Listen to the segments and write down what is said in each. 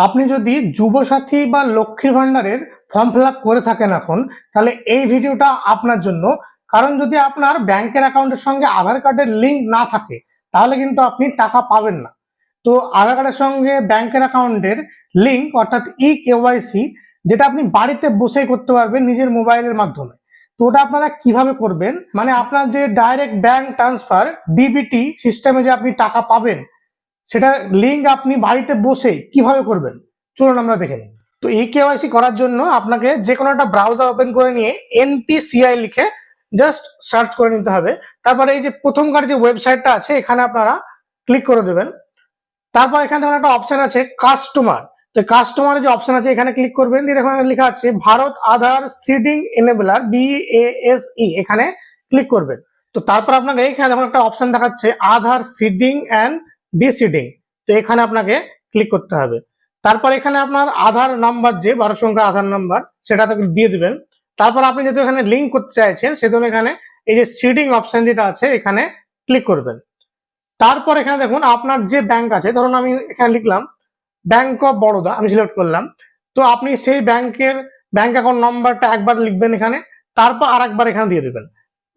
আপনি যদি যুবসাথী বা লক্ষ্মীর ভান্ডারের ফর্ম ফিল আপ করে থাকেন এখন, তাহলে এই ভিডিওটা আপনার জন্য। কারণ যদি আপনার ব্যাংকের অ্যাকাউন্টের সঙ্গে আধার কার্ডের লিঙ্ক না থাকে, তাহলে কিন্তু আপনি টাকা পাবেন না। তো আধার কার্ডের সঙ্গে ব্যাংকের অ্যাকাউন্টের লিঙ্ক অর্থাৎ কেওয়াইসি, যেটা আপনি বাড়িতে বসেই করতে পারবেন নিজের মোবাইলের মাধ্যমে। তো ওটা আপনারা কিভাবে করবেন, মানে আপনার যে ডাইরেক্ট ব্যাংক ট্রান্সফার ডিবিটি সিস্টেমে যে আপনি টাকা পাবেন, সেটা লিঙ্ক আপনি বাড়িতে বসে কিভাবে করবেন চলুন আমরা দেখে নিই। তো কেওয়াইসি করার জন্য আপনাকে যে কোনো একটা ব্রাউজার ওপেন করে নিয়ে NPCI লিখে জাস্ট সার্চ করে নিতে হবে। তারপরে এই যে প্রথমকার যে ওয়েবসাইটটা আছে এখানে আপনারা ক্লিক করে দেবেন। তারপর এখানে দেখুন একটা অপশন আছে কাস্টমার। তো কাস্টমারের যে অপশন আছে এখানে ক্লিক করবেন, দিয়ে দেখুন লেখা আছে ভারত আধার সিডিং এনেবলার BASE, এখানে ক্লিক করবেন। তো তারপর আপনাকে এখানে দেখুন একটা অপশন দেখাচ্ছে আধার সিডিং অ্যান্ড ডিসিডিং, তো এখানে আপনাকে ক্লিক করতে হবে। তারপর এখানে আপনার আধার নাম্বার যে 12 সংখ্যা আধার নাম্বার সেটা দিয়ে দিবেন। তারপর আপনি যেহেতু এখানে লিঙ্ক করতে চাইছেন সেজন্য এখানে এই যে সিডিং অপশন যেটা আছে এখানে ক্লিক করবেন। তারপর এখানে দেখুন আপনার যে ব্যাংক আছে, ধরুন আমি এখানে লিখলাম ব্যাংক অফ বরোদা, আমি সিলেক্ট করলাম। তো আপনি সেই ব্যাংকের ব্যাংক অ্যাকাউন্ট নাম্বারটা একবার লিখবেন এখানে, তারপর আর একবার এখানে দিয়ে দেবেন,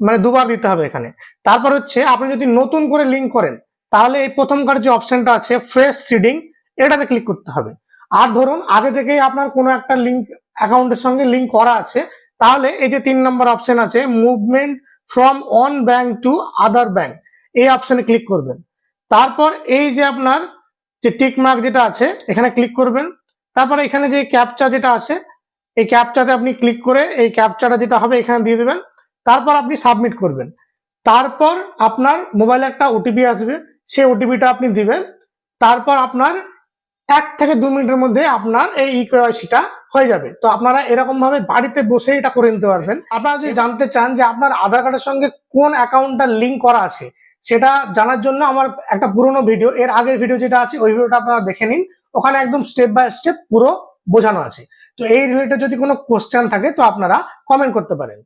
মানে দুবার দিতে হবে এখানে। তারপর হচ্ছে আপনি যদি নতুন করে লিঙ্ক করেন তাহলে এই প্রথমকার যে অপশনটা আছে ফ্রেশ সিডিং, এটাতে ক্লিক করতে হবে। আর ধরুন আগে থেকেই আপনার কোনো একটা লিঙ্ক অ্যাকাউন্টের সঙ্গে লিঙ্ক করা আছে, তাহলে এই যে 3 নম্বর অপশন আছে movement from one bank to other bank, এই অপশনে ক্লিক করবেন। তারপর এই যে আপনার যে টিক মার্ক যেটা আছে এখানে ক্লিক করবেন। তারপরে এখানে যে ক্যাপচা যেটা আছে এই ক্যাপচাতে আপনি ক্লিক করে এই ক্যাপচাটা যেটা হবে এখানে দিয়ে দেবেন। তারপর আপনি সাবমিট করবেন। তারপর আপনার মোবাইলে একটা ওটিপি আসবে, সেই ওটিপিটা আপনি দিবেন। তারপর আপনার 1 থেকে 2 মিনিটের মধ্যে আপনার এই কেওয়াইসিটা হয়ে যাবে। তো আপনারা এরকম ভাবে বাড়িতে বসে এটা করে নিতে পারবেন। আপনারা যদি জানতে চান যে আপনার আধার কার্ডের সঙ্গে কোন অ্যাকাউন্টটা লিঙ্ক করা আছে, সেটা জানার জন্য আমার একটা পুরোনো ভিডিও, এর আগের ভিডিও যেটা আছে ওই ভিডিওটা আপনারা দেখে নিন, ওখানে একদম স্টেপ বাই স্টেপ পুরো বোঝানো আছে। তো এই রিলেটেড যদি কোনো কোশ্চেন থাকে তো আপনারা কমেন্ট করতে পারেন।